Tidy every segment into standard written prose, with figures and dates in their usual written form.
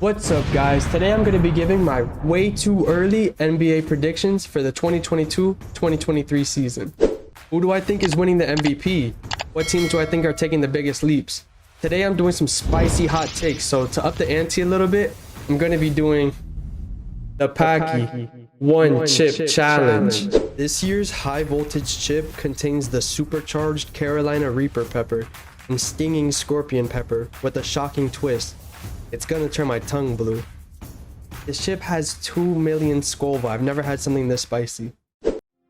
What's up, guys? Today I'm going to be giving my way too early NBA predictions for the 2022-2023 season. Who do I think is winning the MVP? What teams do I think are taking the biggest leaps? Today I'm doing some spicy hot takes, so to up the ante a little bit, I'm going to be doing the Packy One Chip Challenge. This year's high voltage chip contains the supercharged Carolina Reaper pepper and stinging scorpion pepper with a shocking twist. It's gonna turn my tongue blue. This chip has 2 million Scoville. I've never had something this spicy.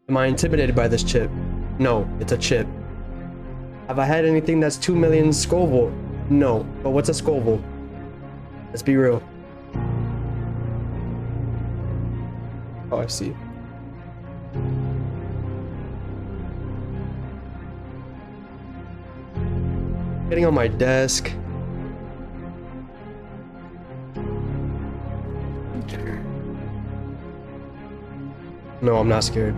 Am I intimidated by this chip? No, it's a chip. Have I had anything that's 2 million Scoville? No, but what's a Scoville? Let's be real. Oh, I see. Getting on my desk. No, I'm not scared.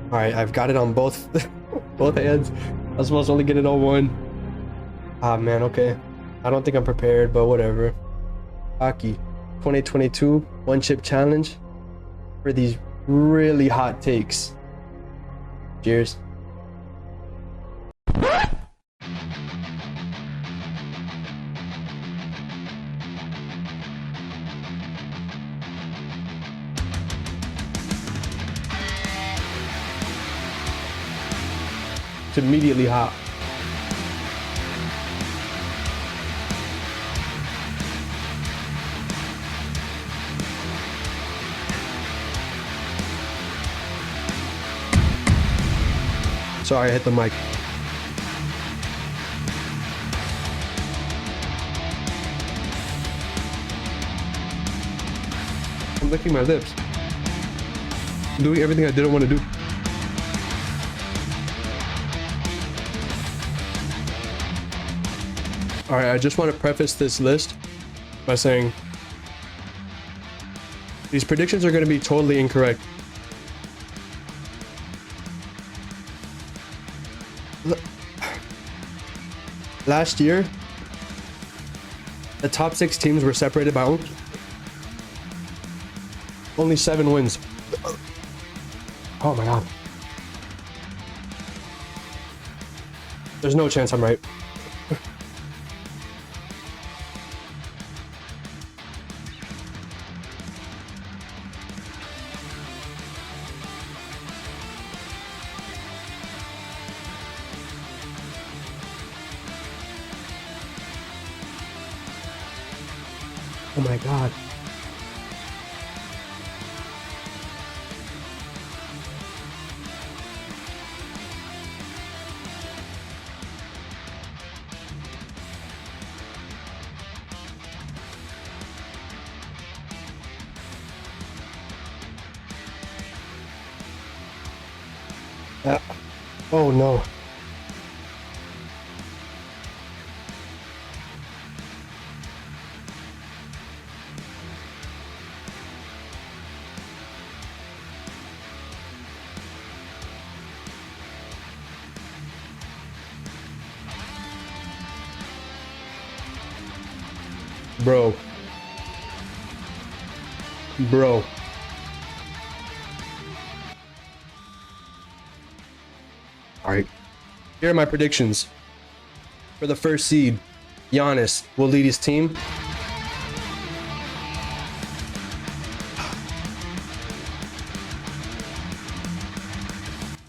All right, I've got it on both both hands. I was supposed to only get it on one. Ah, man, okay. I don't think I'm prepared, but whatever. Packy 2022 One Chip Challenge for these really hot takes. Cheers. It's immediately hot. Sorry, I hit the mic. I'm licking my lips. I'm doing everything I didn't want to do. All right, I just want to preface this list by saying these predictions are going to be totally incorrect. Last year, the top 6 teams were separated by only 7 wins. Oh my God. There's no chance I'm right. Oh my God. Oh no. Bro. All right. Here are my predictions. For the first seed, Giannis will lead his team.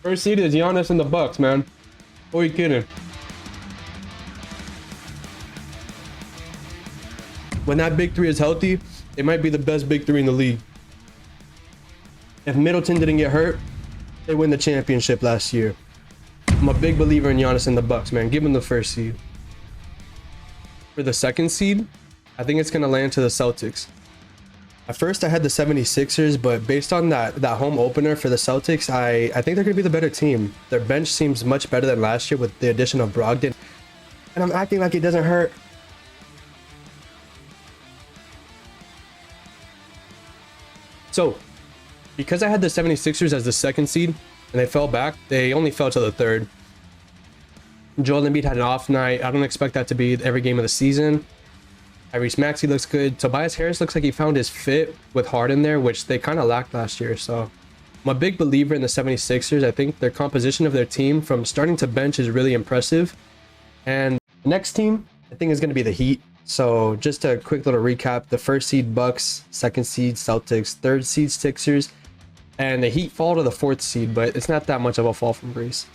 First seed is Giannis and the Bucks, man. Who are you kidding? When that big three is healthy, it might be the best big three in the league. If Middleton didn't get hurt, they win the championship last year. I'm a big believer in Giannis and the Bucks, man. Give them the first seed. For the second seed, I think it's going to land to the Celtics. At first, I had the 76ers, but based on that home opener for the Celtics, I think they're going to be the better team. Their bench seems much better than last year with the addition of Brogdon. And I'm acting like it doesn't hurt. So, because I had the 76ers as the second seed and they fell back, they only fell to the third. Joel Embiid had an off night. I don't expect that to be every game of the season. Tyrese Maxey looks good. Tobias Harris looks like he found his fit with Harden there, which they kind of lacked last year. So I'm a big believer in the 76ers. I think their composition of their team from starting to bench is really impressive. And the next team, I think, is going to be the Heat. So just a quick little recap. The first seed Bucks, second seed Celtics, third seed Sixers, and the Heat fall to the fourth seed, but it's not that much of a fall from grace.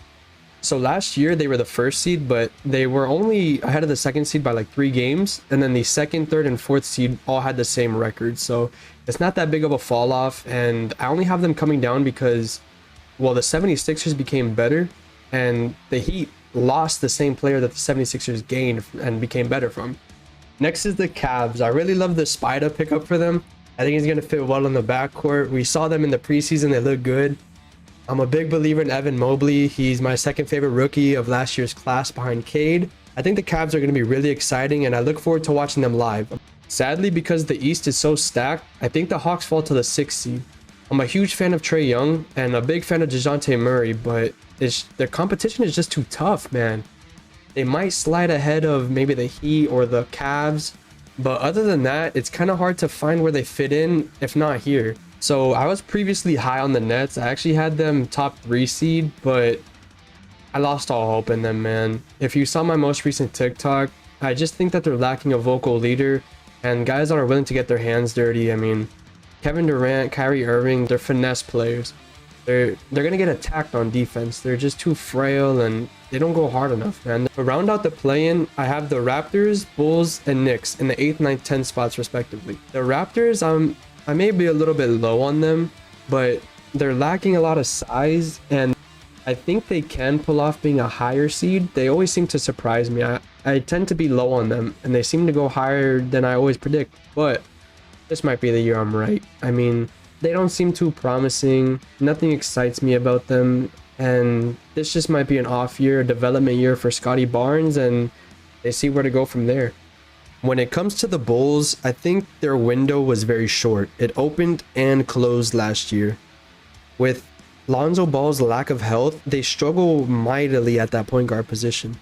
So last year they were the first seed, but they were only ahead of the second seed by like 3 games. And then the second, third, and fourth seed all had the same record. So it's not that big of a fall off. And I only have them coming down because, well, the 76ers became better and the Heat lost the same player that the 76ers gained and became better from. Next is the Cavs. I really love the Spida pickup for them. I think he's going to fit well in the backcourt. We saw them in the preseason. They look good. I'm a big believer in Evan Mobley. He's my second favorite rookie of last year's class behind Cade. I think the Cavs are going to be really exciting, and I look forward to watching them live. Sadly, because the East is so stacked, I think the Hawks fall to the 6th seed. I'm a huge fan of Trae Young and a big fan of DeJounte Murray, but their competition is just too tough, man. They might slide ahead of maybe the Heat or the Cavs, but other than that, it's kind of hard to find where they fit in, if not here. So I was previously high on the Nets. I actually had them top 3 seed, but I lost all hope in them, man. If you saw my most recent TikTok, I just think that they're lacking a vocal leader and guys that are willing to get their hands dirty. I mean, Kevin Durant, Kyrie Irving, they're finesse players. They're gonna get attacked on defense. They're just too frail and they don't go hard enough, man. To round out the play-in, I have the Raptors, Bulls, and Knicks in the 8th, 9th, 10th spots respectively. The Raptors, I may be a little bit low on them, but they're lacking a lot of size, and I think they can pull off being a higher seed. They always seem to surprise me. I tend to be low on them, and they seem to go higher than I always predict, but this might be the year I'm right. I mean, they don't seem too promising. Nothing excites me about them, and this just might be an off year, a development year for Scotty Barnes, and they see where to go from there. When it comes to the Bulls, I think their window was very short. It opened and closed last year. With Lonzo Ball's lack of health, they struggle mightily at that point guard position.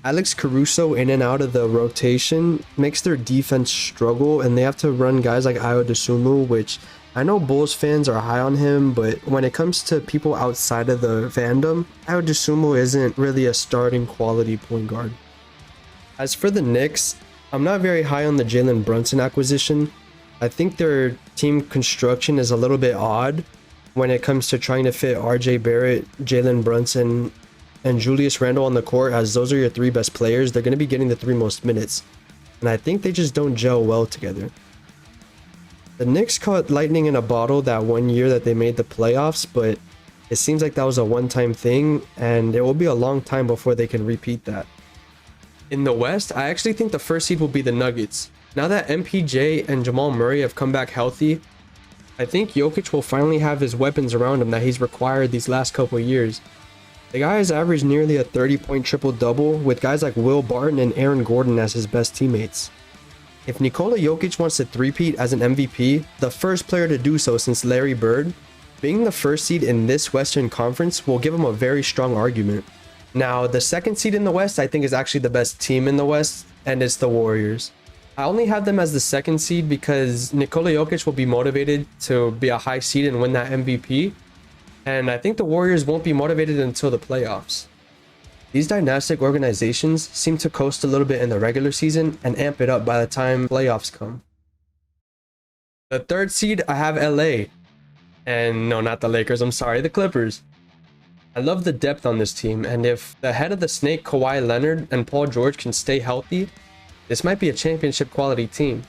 Alex Caruso in and out of the rotation makes their defense struggle, and they have to run guys like Ayo Dosunmu, which I know Bulls fans are high on him, but when it comes to people outside of the fandom, Ayo Dosunmu isn't really a starting quality point guard. As for the Knicks, I'm not very high on the Jalen Brunson acquisition. I think their team construction is a little bit odd when it comes to trying to fit RJ Barrett, Jalen Brunson, and Julius Randle on the court, as those are your 3 best players. They're going to be getting the 3 most minutes, and I think they just don't gel well together. The Knicks caught lightning in a bottle that one year that they made the playoffs, but it seems like that was a one-time thing, and it will be a long time before they can repeat that. In the West, I actually think the first seed will be the Nuggets. Now that MPJ and Jamal Murray have come back healthy, I think Jokic will finally have his weapons around him that he's required these last couple of years. The guy has averaged nearly a 30-point triple-double with guys like Will Barton and Aaron Gordon as his best teammates. If Nikola Jokic wants to three-peat as an MVP, the first player to do so since Larry Bird, being the first seed in this Western Conference will give him a very strong argument. Now, the second seed in the West, I think, is actually the best team in the West, and it's the Warriors. I only have them as the second seed because Nikola Jokic will be motivated to be a high seed and win that MVP, and I think the Warriors won't be motivated until the playoffs. These dynastic organizations seem to coast a little bit in the regular season and amp it up by the time playoffs come. The third seed, I have LA. And no, not the Lakers, I'm sorry, the Clippers. I love the depth on this team, and if the head of the snake, Kawhi Leonard, and Paul George can stay healthy, this might be a championship quality team.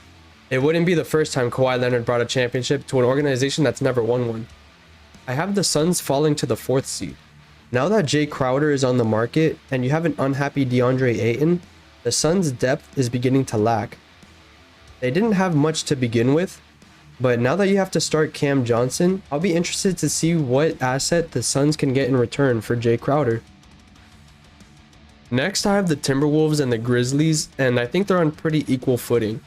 It wouldn't be the first time Kawhi Leonard brought a championship to an organization that's never won one. I have the Suns falling to the 4th seed. Now that Jay Crowder is on the market and you have an unhappy DeAndre Ayton, the Suns' depth is beginning to lack. They didn't have much to begin with, but now that you have to start Cam Johnson, I'll be interested to see what asset the Suns can get in return for Jay Crowder. Next, I have the Timberwolves and the Grizzlies, and I think they're on pretty equal footing.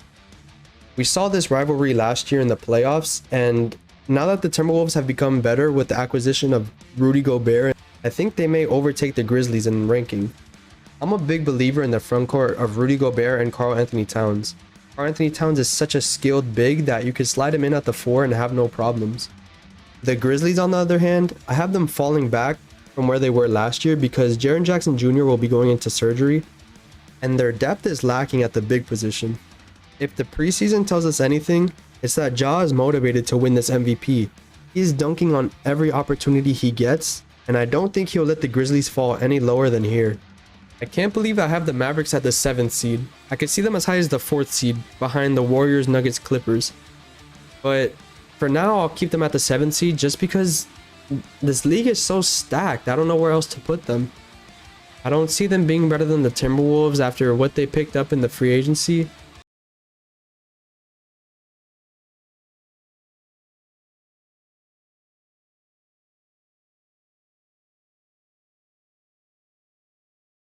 We saw this rivalry last year in the playoffs, and now that the Timberwolves have become better with the acquisition of Rudy Gobert, I think they may overtake the Grizzlies in ranking. I'm a big believer in the frontcourt of Rudy Gobert and Karl Anthony Towns. Anthony Towns is such a skilled big that you could slide him in at the 4 and have no problems. The Grizzlies, on the other hand, I have them falling back from where they were last year because Jaren Jackson Jr. will be going into surgery, and their depth is lacking at the big position. If the preseason tells us anything, it's that Ja is motivated to win this MVP. He's dunking on every opportunity he gets, and I don't think he'll let the Grizzlies fall any lower than here. I can't believe I have the Mavericks at the 7th seed. I could see them as high as the 4th seed, behind the Warriors, Nuggets, Clippers. But for now, I'll keep them at the 7th seed just because this league is so stacked. I don't know where else to put them. I don't see them being better than the Timberwolves after what they picked up in the free agency.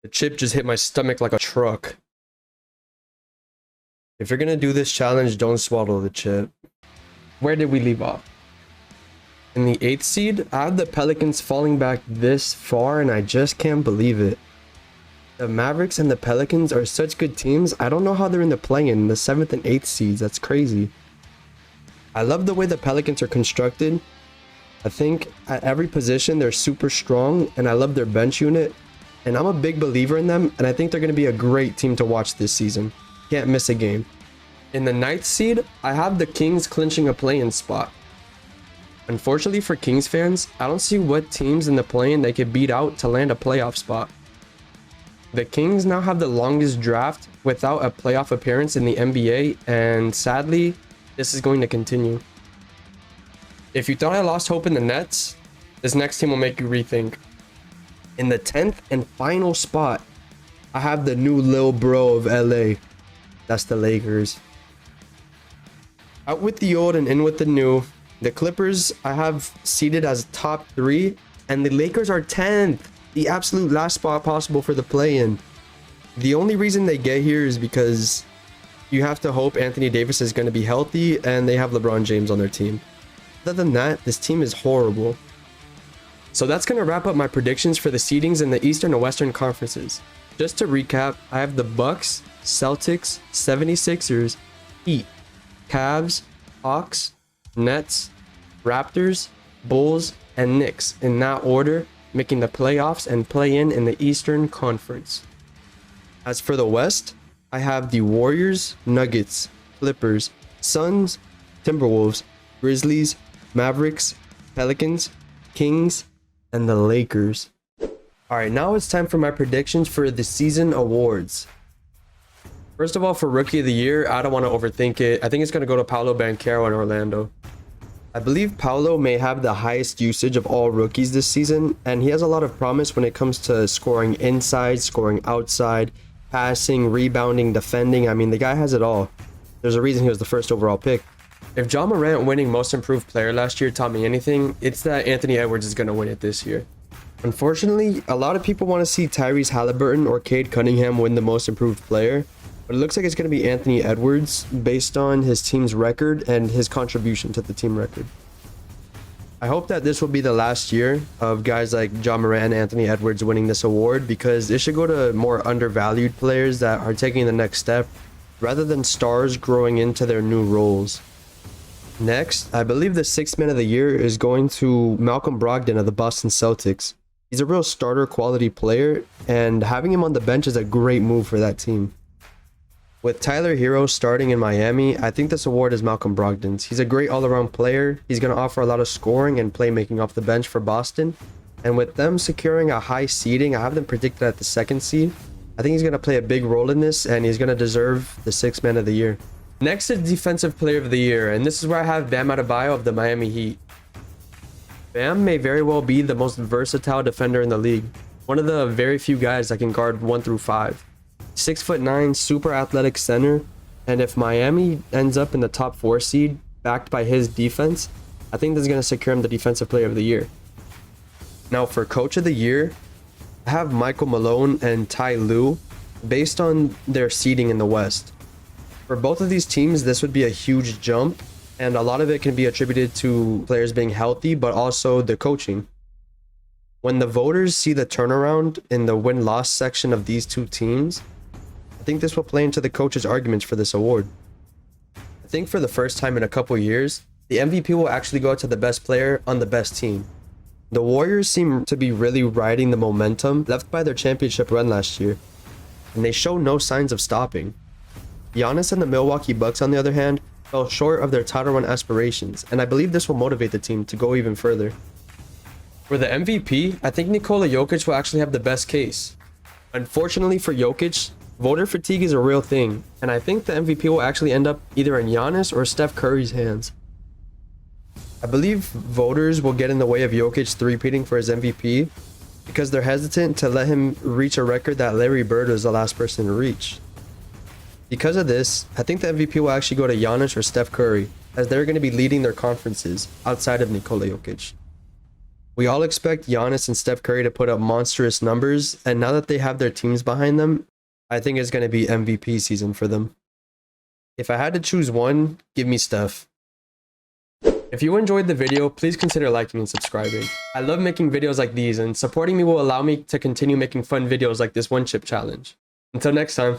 The chip just hit my stomach like a truck. If you're gonna do this challenge, don't swallow the chip. Where did we leave off? In the 8th seed, I have the Pelicans falling back this far, and I just can't believe it. The Mavericks and the Pelicans are such good teams. I don't know how they're in the play-in, the 7th and 8th seeds. That's crazy. I love the way the Pelicans are constructed. I think at every position they're super strong, and I love their bench unit. And I'm a big believer in them, and I think they're going to be a great team to watch this season. Can't miss a game. In the 9th seed, I have the Kings clinching a play-in spot. Unfortunately for Kings fans, I don't see what teams in the play-in they could beat out to land a playoff spot. The Kings now have the longest draft without a playoff appearance in the NBA, and sadly, this is going to continue. If you thought I lost hope in the Nets, this next team will make you rethink. In the 10th and final spot, I have the new lil bro of LA. That's the Lakers. Out with the old and in with the new. The Clippers I have seeded as top 3, and the Lakers are 10th. The absolute last spot possible for the play-in. The only reason they get here is because you have to hope Anthony Davis is going to be healthy and they have LeBron James on their team. Other than that, this team is horrible. So that's going to wrap up my predictions for the seedings in the Eastern and Western conferences. Just to recap, I have the Bucks, Celtics, 76ers, Heat, Cavs, Hawks, Nets, Raptors, Bulls, and Knicks in that order, making the playoffs and play-in in the Eastern Conference. As for the West, I have the Warriors, Nuggets, Clippers, Suns, Timberwolves, Grizzlies, Mavericks, Pelicans, Kings, and the Lakers. Alright, now it's time for my predictions for the season awards. First of all, for Rookie of the Year, I don't want to overthink it. I think it's going to go to Paolo Banchero in Orlando. I believe Paolo may have the highest usage of all rookies this season, and he has a lot of promise when it comes to scoring inside, scoring outside, passing, rebounding, defending. I mean, the guy has it all. There's a reason he was the first overall pick. If Ja Morant winning Most Improved Player last year taught me anything, it's that Anthony Edwards is going to win it this year. Unfortunately, a lot of people want to see Tyrese Halliburton or Cade Cunningham win the Most Improved Player, but it looks like it's going to be Anthony Edwards based on his team's record and his contribution to the team record. I hope that this will be the last year of guys like Ja Morant and Anthony Edwards winning this award, because it should go to more undervalued players that are taking the next step rather than stars growing into their new roles. Next, I believe the 6th man of the year is going to Malcolm Brogdon of the Boston Celtics. He's a real starter quality player, and having him on the bench is a great move for that team. With Tyler Hero starting in Miami, I think this award is Malcolm Brogdon's. He's a great all-around player. He's going to offer a lot of scoring and playmaking off the bench for Boston. And with them securing a high seeding, I have them predicted at the 2nd seed. I think he's going to play a big role in this, and he's going to deserve the 6th man of the year. Next is Defensive Player of the Year, and this is where I have Bam Adebayo of the Miami Heat. Bam may very well be the most versatile defender in the league. One of the very few guys that can guard 1 through 5. 6'9", super athletic center, and if Miami ends up in the top 4 seed, backed by his defense, I think this is going to secure him the Defensive Player of the Year. Now for Coach of the Year, I have Michael Malone and Ty Lue based on their seeding in the West. For both of these teams, this would be a huge jump, and a lot of it can be attributed to players being healthy, but also the coaching. When the voters see the turnaround in the win-loss section of these two teams, I think this will play into the coaches' arguments for this award. think for the first time in a couple years, the MVP will actually go to the best player on the best team. The Warriors seem to be really riding the momentum left by their championship run last year, and they show no signs of stopping. Giannis and the Milwaukee Bucks, on the other hand, fell short of their title run aspirations, and I believe this will motivate the team to go even further. For the MVP, I think Nikola Jokic will actually have the best case. Unfortunately for Jokic, voter fatigue is a real thing, and I think the MVP will actually end up either in Giannis or Steph Curry's hands. I believe voters will get in the way of Jokic three-peating for his MVP because they're hesitant to let him reach a record that Larry Bird was the last person to reach. Because of this, I think the MVP will actually go to Giannis or Steph Curry, as they're going to be leading their conferences outside of Nikola Jokic. We all expect Giannis and Steph Curry to put up monstrous numbers, and now that they have their teams behind them, I think it's going to be MVP season for them. If I had to choose one, give me Steph. If you enjoyed the video, please consider liking and subscribing. I love making videos like these, and supporting me will allow me to continue making fun videos like this one chip challenge. Until next time.